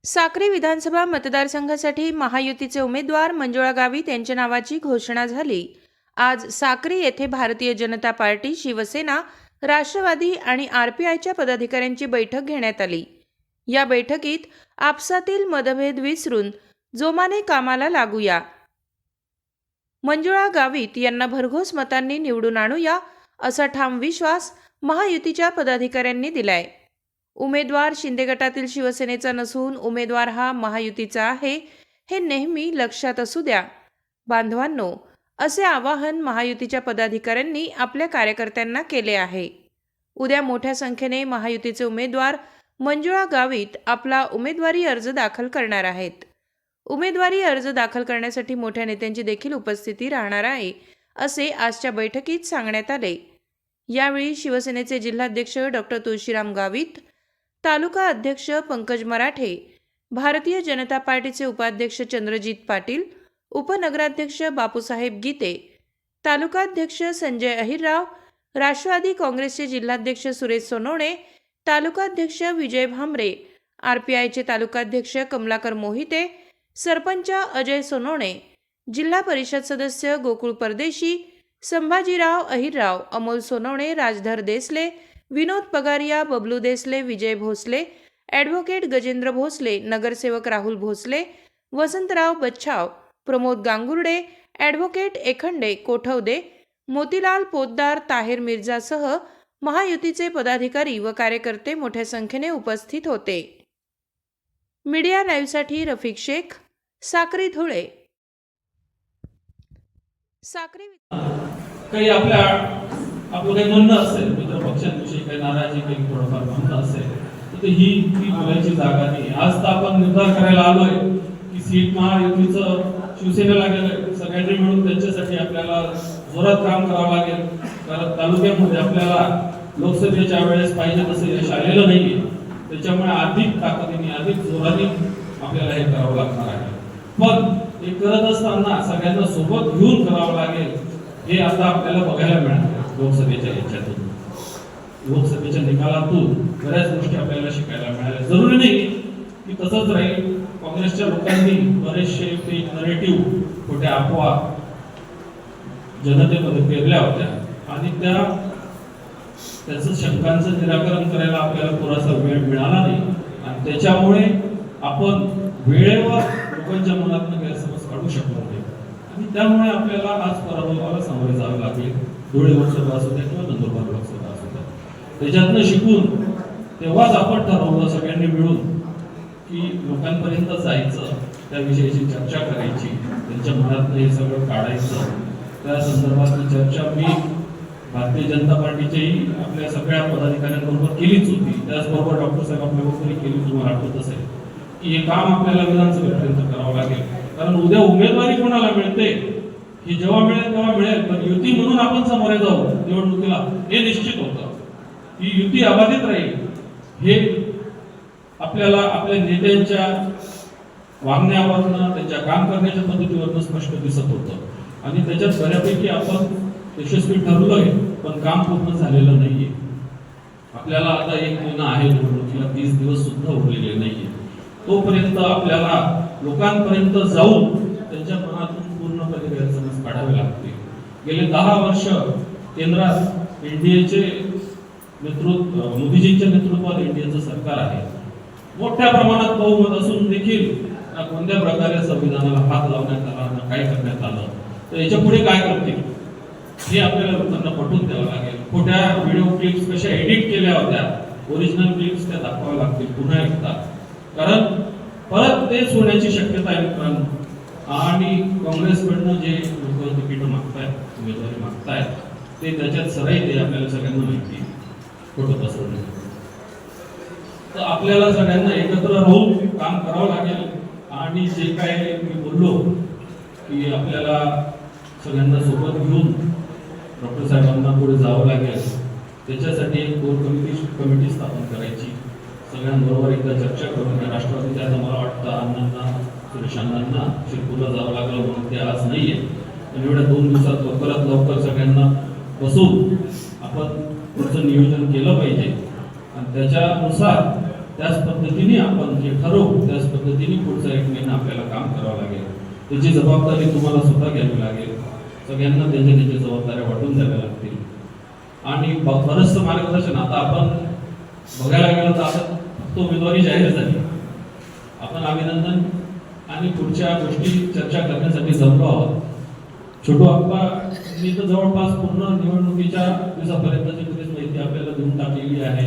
साक्री विधानसभा मतदारसंघासाठी महायुतीचे उमेदवार मंजुळा गावित यांच्या नावाची घोषणा झाली। आज साक्री येथे भारतीय जनता पार्टी, शिवसेना, राष्ट्रवादी आणि आरपीआयच्या पदाधिकाऱ्यांची बैठक घेण्यात आली। या बैठकीत आपसातील मतभेद विसरून जोमाने कामाला लागूया, मंजुळा गावित यांना भरघोस मतांनी निवडून आणूया, असा ठाम विश्वास महायुतीच्या पदाधिकाऱ्यांनी दिलाय। उमेदवार शिंदे गटातील शिवसेनेचा नसून उमेदवार हा महायुतीचा आहे, हे नेहमी लक्षात असू द्या बांधवांनो, असे आवाहन महायुतीच्या पदाधिकाऱ्यांनी आपल्या कार्यकर्त्यांना केले आहे। उद्या मोठ्या संख्येने महायुतीचे उमेदवार मंजुळा गावित आपला उमेदवारी अर्ज दाखल करणार आहेत। उमेदवारी अर्ज दाखल करण्यासाठी मोठ्या नेत्यांची देखील उपस्थिती राहणार आहे, असे आजच्या बैठकीत सांगण्यात आले। यावेळी शिवसेनेचे जिल्हाध्यक्ष डॉक्टर तुळशीराम गावित, तालुका अध्यक्ष पंकज मराठे, भारतीय जनता पार्टीचे उपाध्यक्ष चंद्रजीत पाटील, उपनगराध्यक्ष बापूसाहेब गीते, तालुकाध्यक्ष संजय अहिरराव, राष्ट्रवादी काँग्रेसचे जिल्हाध्यक्ष सुरेश सोनवणे, तालुकाध्यक्ष विजय भामरे, आरपीआयचे तालुकाध्यक्ष कमलाकर मोहिते, सरपंच अजय सोनवणे, जिल्हा परिषद सदस्य गोकुळ परदेशी, संभाजीराव अहिरराव, अमोल सोनवणे, राजधर देसले, विनोद पगारिया, बबलू देसले, विजय भोसले, ॲडव्होकेट गजेंद्र भोसले, नगरसेवक राहुल भोसले, वसंतराव बच्छाव, प्रमोद गांगुर्डे, ॲडव्होकेट एखंडे कोठवदे, मोतीलाल पोद्दार, ताहेर मिर्झासह महायुतीचे पदाधिकारी व कार्यकर्ते मोठ्या संख्येने उपस्थित होते। मीडिया लाईव्हसाठी रफिक शेख, साक्री, धुळे। साक्री काही आपलं काही म्हणणं असेल, मित्र पक्षांविषयी काही नाराजी, काही थोडंफार म्हणणं असेल तर ही ती बोलायची जागा नाही। आज तर आपण निर्धार करायला आलोय की सीट महायुतीचं शिवसेनेला गेलंय, सगळ्यांनी मिळून त्यांच्यासाठी आपल्याला जोरात काम करावं लागेल, कारण तालुक्यामध्ये आपल्याला लोकसभेच्या वेळेस पाहिजे तसं यश आलेलं नाहीये। त्याच्यामुळे अधिक ताकदीने, अधिक जोराने आपल्याला हे करावं लागणार आहे। पण हे करत असताना सगळ्यांना सोबत घेऊन करावं लागेल, हे आता आपल्याला बघायला मिळालं। लोकसभेच्या याच्यातून, लोकसभेच्या निकालातून बऱ्याच गोष्टी आपल्याला शिकायला मिळाल्या। जरुरी नाही की तसंच राहील। काँग्रेसच्या लोकांनी बरेचसे फेक नरेटिव्ह, खोट्या अफवा जनतेमध्ये पेरल्या होत्या आणि त्याचं शंकांचं निराकरण करायला आपल्याला पुरेसा वेळ मिळाला नाही आणि त्याच्यामुळे आपण वेळेवर लोकांच्या मनातून गैरसमज काढू शकलो नाही आणि त्यामुळे आपल्याला आज पराभवाला सामोरे जावे लागले। धुळे लोकसभा असू द्या किंवा नंदुरबार लोकसभा असू द्या, त्याच्यातनं शिकून तेव्हाच आपण ठरवलं सगळ्यांनी मिळून की लोकांपर्यंत जायचं, त्याविषयीची चर्चा करायची, त्यांच्या मनातनं हे सगळं काढायचं। त्या संदर्भातली चर्चा मी भारतीय जनता पार्टीच्याही आपल्या सगळ्या पदाधिकाऱ्यांबरोबर केलीच होती। त्याचबरोबर डॉक्टर साहेब आपल्याबरोबर केली, तुम्हाला आठवत असेल की हे काम आपल्याला विधानसभेपर्यंत करावं लागेल, कारण उद्या उमेदवारी कोणाला मिळते ही जेव्हा मिळेल तेव्हा मिळेल, पण युती म्हणून आपण समोर जाऊ निवडणुकीला हे निश्चित होतं। ही युती अबाधित राहील हे आपल्याला आपल्या नेत्यांच्या वागण्यावरनं, त्यांच्या काम करण्याच्या पद्धतीवरनं स्पष्ट दिसत होतं आणि त्याच्यात बऱ्यापैकी आपण यशस्वी ठरलोय, पण काम पूर्ण झालेलं नाहीये। आपल्याला आता 1 महिना आहे निवडणुकीला, 30 दिवस सुद्धा उरलेले नाहीये। तोपर्यंत आपल्याला लोकांपर्यंत जाऊन त्यांच्या मनातून पूर्णपणे गैरसमज काढावे लागतील। गेले 10 वर्ष केंद्रात एनडीएचे नेतृत्व, मोदीजींच्या नेतृत्वात एनडीएचं सरकार आहे। मोठ्या प्रमाणात बहुमत असून देखील कोणत्या प्रकारे संविधानाला हात लावण्यात आला ना काय करण्यात आलं, तर याच्या पुढे काय करतील हे आपल्याला लोकांना पटवून द्यावं लागेल। खोट्या व्हिडिओ क्लिप्स कशा एडिट केल्या होत्या, ओरिजिनल क्लिप्स त्या दाखवाव्या लागतील पुन्हा एकदा, कारण परत तेच होण्याची शक्यता आहे मित्रांनो। आणि काँग्रेसकडनं जे लोक तिकीट मागतायत, उमेदवारी मागतायत, ते त्याच्यात सराईत आहे, आपल्याला सगळ्यांना माहिती आहे, खोटं पसरवलं। तर आपल्याला सगळ्यांना एकत्र राहून काम करावं लागेल आणि जे काय मी बोललो की आपल्याला सगळ्यांना सोबत घेऊन डॉक्टर साहेबांना पुढे जावं लागेल, त्याच्यासाठी एक कोर कमिटी स्थापन करायची, सगळ्यांबरोबर एकदा चर्चा करून। राष्ट्रवादीच्या मला वाटतं अण्णांना, सुरेश अण्णांना शिरपूरला जावं लागलं म्हणून ते आज नाहीये, पण एवढ्या 2 दिवसात लवकरात लवकर सगळ्यांना बसून आपण पुढचं नियोजन केलं पाहिजे आणि त्याच्यानुसार त्याच पद्धतीने आपण जे ठरवू त्याच पद्धतीने पुढचा 1 महिना आपल्याला काम करावं लागेल. त्याची जबाबदारी तुम्हाला स्वतः घ्यावी लागेल. सगळ्यांना त्यांच्या जबाबदाऱ्या वाटून द्याव्या लागतील. आणि बरंचसं मार्गदर्शन आता आपण बघायला गेलं तर आता फक्त उमेदवारी जाहीर झाली. आपण अभिनंदन आणि पुढच्या गोष्टी चर्चा करण्यासाठी जमलो आहोत. छोटू आप्पांनी तर जवळपास पूर्ण निवडणुकीच्या दिवसापर्यंतची बरीच माहिती आपल्याला देऊन टाकलेली आहे.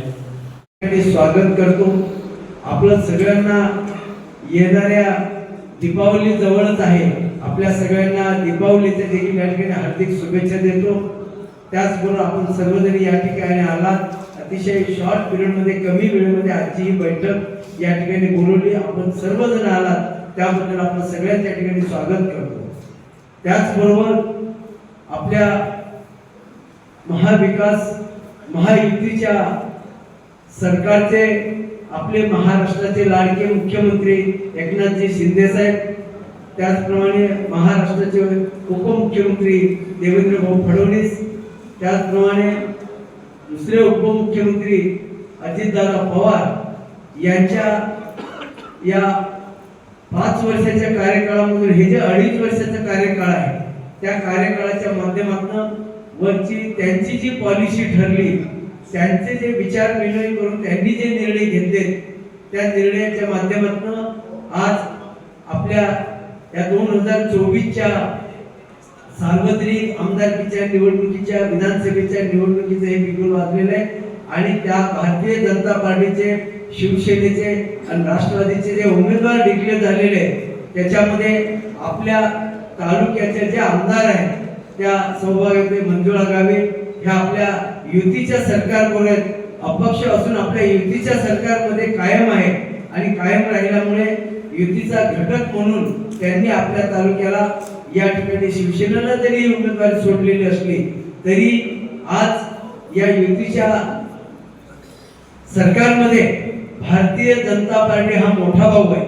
स्वागत करतो. आपलं सगळ्यांना येणाऱ्या दीपावली जवळच आहे. आपल्या सगळ्यांना दीपावलीच्या देखील या ठिकाणी हार्दिक शुभेच्छा देतो. त्याचबरोबर आपण सर्वजण या ठिकाणी आलात. अतिशय शॉर्ट पिरियडमध्ये कमी वेळेमध्ये आजची ही बैठक या ठिकाणी बोलवली. आपण सर्वजण आलात त्याबद्दल आपण सगळ्यांच्या ठिकाणी स्वागत करतो. त्याचबरोबर आपल्या महाविकास महायुतीच्या सरकारचे आपले महाराष्ट्राचे लाडके मुख्यमंत्री एकनाथजी शिंदे साहेब, त्याचप्रमाणे महाराष्ट्राचे उपमुख्यमंत्री देवेंद्र भाऊ फडणवीस, त्याचप्रमाणे दुसरे उपमुख्यमंत्री अजितदादा पवार यांच्या या 5 वर्षाच्या कार्यकाळामधून हे जे 2.5 वर्षाचा कार्यकाळ आहे त्या कार्यकाळाच्या माध्यमातून वरची त्यांची जी पॉलिसी ठरली, त्यांचे जे विचार विनिमय करून त्यांनी जे निर्णय घेतले त्या निर्णयाच्या माध्यमातून आज आपल्या या 2024च्या सार्वत्रिक आमदारकीच्या निवडणुकीच्या विधानसभेच्या निवडणुकीचे हे बिगुल वाजलेलं आहे. आणि त्या भारतीय जनता पार्टीचे, शिवसेनेचे आणि राष्ट्रवादीचे जे उमेदवार डिक्लेअर झालेले त्याच्यामध्ये आपल्या तालुक्याचे जे आमदार आहेत त्या सौभाग्यवती मंजुळा गावित ह्या आपल्या युतीच्या सरकारबरोबर आहेत. अपक्ष असून आपल्या युतीच्या सरकारमध्ये कायम आहे आणि कायम राहिल्यामुळे युतीचा घटक म्हणून त्यांनी आपल्या तालुक्याला या ठिकाणी शिवसेनेला जरी उमेदवारी सोडलेली असली तरी आज या युतीच्या सरकारमध्ये भारतीय जनता पार्टी हा मोठा भाऊ आहे.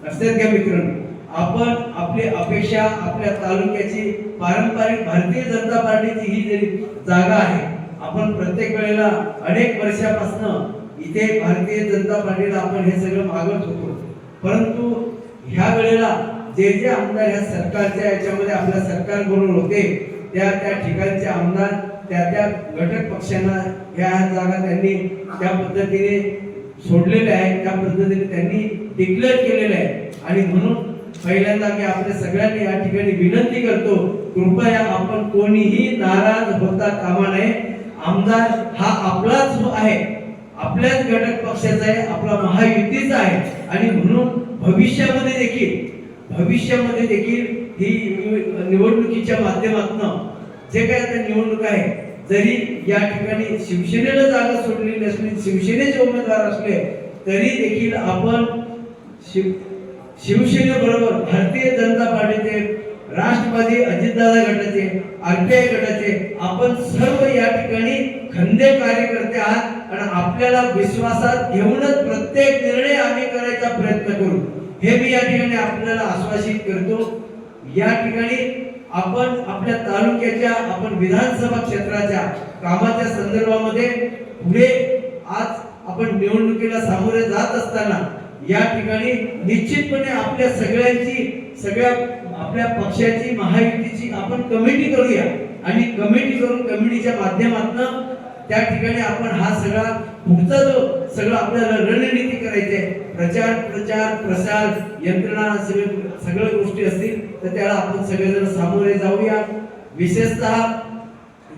लक्षात घ्या मित्रांनो, आपण आपली अपेक्षा आपल्या तालुक्याची पारंपरिक भारतीय जनता पार्टीची ही जरी जागा आहे, आपण प्रत्येक वेळेला अनेक वर्षापासून इथे भारतीय जनता पार्टीला आपण हे सगळं मागत होतो. परंतु ह्या वेळेला जे जे आमदार ह्या सरकारच्या याच्यामध्ये आपल्या सरकार बरोबर होते त्या ठिकाणचे आमदार त्या घटक पक्षांना ह्या जागा त्यांनी त्या पद्धतीने सोडलेल्या आहेत, त्या पद्धतीने त्यांनी डिक्लेअर केलेलं आहे. आणि म्हणून पहिल्यांदा मी आपल्या सगळ्यांनी या ठिकाणी विनंती करतो, कृपया आपण कोणीही नाराज होता कामा नये. आमदार हा आपलाच आहे, आपल्याच घटक पक्षाचा आहे, आपला महायुतीचा आहे. आणि म्हणून भविष्यामध्ये देखील ही निवडणुकीच्या माध्यमातून जे काही आता निवडणूक आहे, जरी या ठिकाणी शिवसेनेला जागा सोडलेली असली, शिवसेनेचे उमेदवार असले तरी देखील आपण शिवसेनेबरोबर भारतीय जनता पार्टीचे, राष्ट्रवादी अजितदादा गटाचे, आरपीआय गटाचे आपण सर्व या ठिकाणी खंदे कार्यकर्ते आहात आणि आपल्याला विश्वासात घेऊनच प्रत्येक निर्णय आम्ही करायचा प्रयत्न करू हे मी या ठिकाणी आपल्याला आश्वासित करतो. या ठिकाणी आपण आपल्या तालुक्याच्या, आपण विधानसभा क्षेत्राच्या कामाच्या संदर्भामध्ये पुढे आज आपण निवडणुकीला सामोरे जात असताना या ठिकाणी निश्चितपणे आपल्या सगळ्या आपल्या पक्षाची, महायुतीची आपण कमिटी करूया आणि कमिटी करून कमिटीच्या माध्यमातून त्या ठिकाणी आपण हा सगळा पुढचा जो सगळं आपल्याला रणनीती करायची आहे, प्रचार प्रसार यंत्रणा सगळ्या गोष्टी असतील तर त्याला आपण सगळेजण सामोरे जाऊया. विशेषतः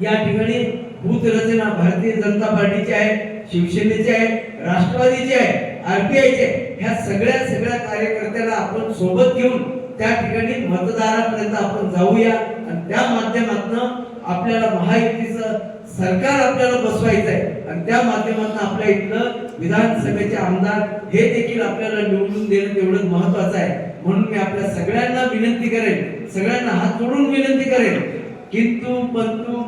या ठिकाणी बूथ रचना भारतीय जनता पार्टीची आहे, शिवसेनेची आहे, राष्ट्रवादीची आहे, आरपीआयचे, ह्या सगळ्या कार्यकर्त्याला आपण सोबत घेऊन त्या ठिकाणी मतदारांपर्यंत आपण जाऊया आणि त्या माध्यमातून आपल्याला महायुतीचं सरकार आपल्याला बसवायचं आहे आणि त्या माध्यमातून आपल्या इथलं विधानसभेचे आमदार हे देखील आपल्याला निवडून देणं तेवढंच महत्वाचं आहे. म्हणून मी आपल्या सगळ्यांना विनंती करेन, सगळ्यांना हात जोडून विनंती करेन, किंतु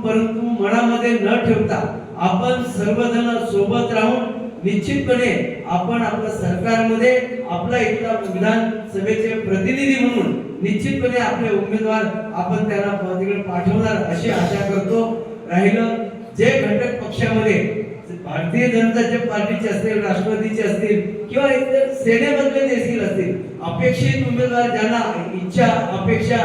परंतु मनामध्ये न ठेवता आपण सर्वजण सोबत राहून निश्चितपणे आपण आपल्या सरकारमध्ये आपला इथला विधानसभेचे प्रतिनिधी म्हणून निश्चितपणे आपले उमेदवार आपण त्यांना तिकडे पाठवणार अशी आशा करतो. राहिलं जे घटक पक्षामध्ये भारतीय जनता पार्टीचे असतील, राष्ट्रवादीचे असतील किंवा इतर सेनेमधले देखील असतील, अपेक्षित उमेदवार ज्यांना इच्छा अपेक्षा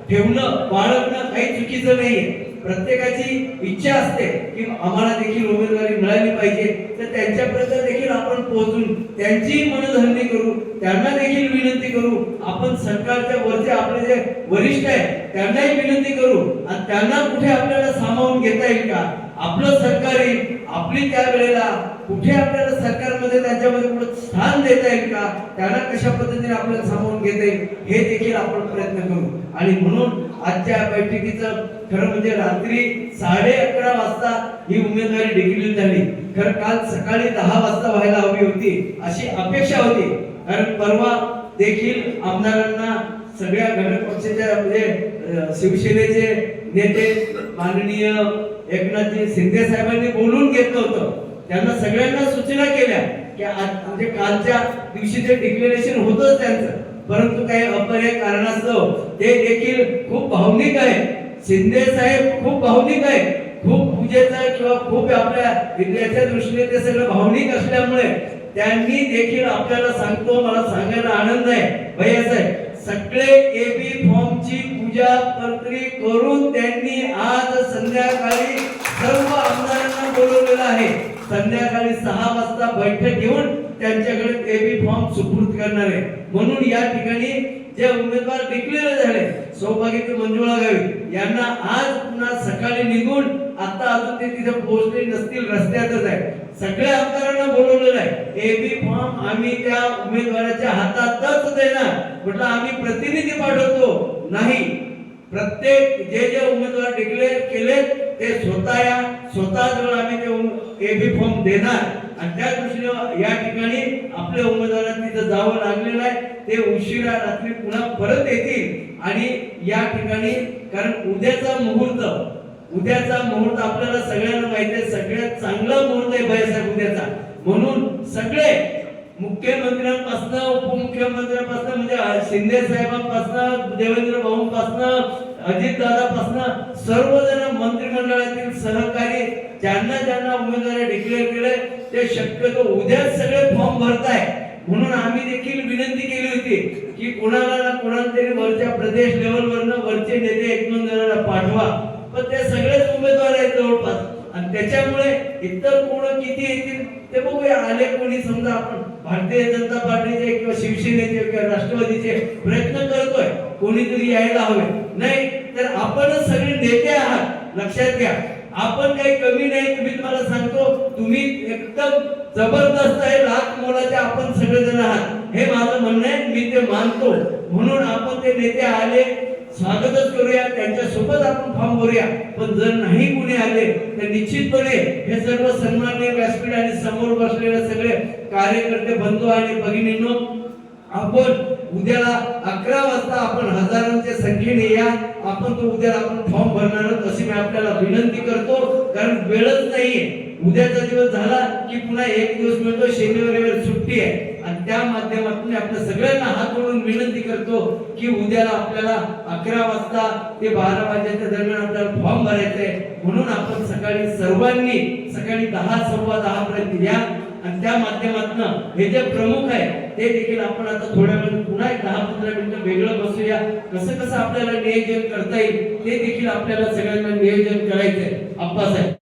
ठेवणं बाळगणं काही चुकीचं नाहीये. प्रत्येकाची इच्छा असते की आम्हाला देखील उमेदवारी मिळाली पाहिजे, तर त्यांच्यापर्यंत देखील आपण पोहोचून त्यांची मनधरणी करू, त्यांना देखील विनंती करू. आपण सरकारच्या वरचे आपले जे वरिष्ठ आहेत त्यांनाही विनंती करू आणि त्यांना कुठे आपल्याला सामावून घेता येईल का, आपलं सरकार येईल, आपली त्या वेळेला कुठे आपल्याला सरकारमध्ये त्यांच्यामध्ये कुठं स्थान देता येईल का, त्यांना कशा पद्धतीने आपल्याला सामावून घेता येईल हे देखील आपण प्रयत्न करू. आणि म्हणून आजच्या बैठकीचं खरं म्हणजे रात्री 11:30 वाजता ही उमेदवारी डिक्लेअर झाली. खरं काल सकाळी 10 वाजता व्हायला हवी होती अशी अपेक्षा होती, कारण परवा देखील आमदारांना सगळ्या घटक पक्षाच्या म्हणजे शिवसेनेचे नेते माननीय एकनाथजी शिंदे साहेबांनी बोलून घेतलं होतं. त्यांना सगळ्यांना सूचना केल्या की आज म्हणजे कालच्या दिवशी जे डिक्लेरेशन होतंच त्यांचं, परंतु काही अपरिहार्य कारणास्तव ते देखील खूप भावनिक आहे. शिंदे साहेब खूप भावनिक आहे, खूप पूजेचा किंवा खूप आपल्या विद्यार्थ्या दृष्टीने ते सगळं भावनिक असल्यामुळे त्यांनी देखील आपल्याला सांगतो, मला सांगायला आनंद आहे भैया साहेब, सगळे एबी फॉर्मची पूजा पत्री करून त्यांनी आज संध्याकाळी सर्व आमदारांना बोलवलेलं आहे. संध्याकाळी 6 वाजता बैठक घेऊन त्यांच्याकडे एबी फॉर्म सुपूर्द करणार आहे. म्हणून या ठिकाणी जे उमेदवार डिक्लेअर झाले, सौभाग्यवती मंजुळा गावित यांना आज पुन्हा सकाळी निघून आता अजून ते तिथे पोहोचले नसतील, रस्त्यातच आहे. सगळ्या आमदारांना बोलवलेलं आहे. एबी फॉर्म आम्ही त्या उमेदवाराच्या हातातच देणार. म्हटलं आम्ही प्रतिनिधी पाठवतो नाही, प्रत्येक जे जे उमेदवार डिक्लेअर केले ते स्वतःजवळ आम्ही ते एबी फॉर्म देणार. आणि त्या दृष्टीने या ठिकाणी आपल्या उमेदवारांनी तिथं जावं लागलेलं आहे. ते उशिरा रात्री पुन्हा परत येतील आणि या ठिकाणी कारण उद्याचा मुहूर्त आपल्याला सगळ्यांना माहिती आहे, सगळ्यात चांगला मुहूर्त आहे बाळासाहेब उद्याचा. म्हणून सगळे मुख्यमंत्र्यांपासून उपमुख्यमंत्र्यांपासून म्हणजे शिंदे साहेबांपासून देवेंद्र भाऊंपासून अजित दादापासून सर्वजण मंत्रिमंडळातील सहकारी ज्यांना उमेदवारी डिक्लेअर केले ते शक्यतो उद्याच सगळे फॉर्म भरताय. म्हणून आम्ही देखील विनंती केली होती की कोणाला ना कोणाला तरी वरच्या प्रदेश लेवलवरनं वरचे नेते 1-2 जणांना पाठवा, पण ते सगळेच उमेदवार आहेत जवळपास. आणि त्याच्यामुळे इतर कोण किती येतील ते बघूया. आले कोणी समजा आपण भारतीय जनता पार्टीचे किंवा शिवसेनेचे किंवा राष्ट्रवादीचे प्रयत्न करतोय, कोणीतरी यायला हवे. नाही तर आपणच सगळे नेते आहात, लक्षात घ्या. आपण काही कमी नाही. तुम्ही मला सांगतो, तुम्ही एकदम जबरदस्त आहे, लाख मोलाचे आपण सगळेजण आहात, हे माझं म्हणणं आहे. मी ते मानतो. म्हणून आपण ते नेते आले स्वागतच करूया, त्यांच्या सोबत आपण फॉर्म भरूया. पण जर नाही कोणी आले तर निश्चितपणे हे सर्व सन्माननीय व्यासपीठ आणि समोर बसलेले सगळे कार्यकर्ते बंधू आणि भगिनींनो, आपण उद्याला 11 वाजता आपण हजारांच्या संख्येने या. आपण तो उद्याला आपण फॉर्म भरणार आहोत अशी मी आपल्याला विनंती करतो, कारण वेळच नाहीये. उद्याचा दिवस झाला की पुन्हा एक दिवस मिळतो, शनिवार सुट्टी आहे. आणि त्या माध्यमातून आपल्या सगळ्यांना हात जोडून विनंती करतो की उद्याला आपल्याला 11 वाजता ते 12 वाजेच्या दरम्यान आपल्याला फॉर्म भरायचा आहे. म्हणून आपण सर्वांनी सकाळी 10-10:15 पर्यंत या. आणि त्या माध्यमातून हे जे प्रमुख आहे ते देखील आपण आता थोड्या वेळ पुन्हा 10-15 मिनिटं वेगळं बसूया. कसं आपल्याला नियोजन करता येईल ते देखील आपल्याला सगळ्यांना नियोजन करायचंय. अप्पासाहेब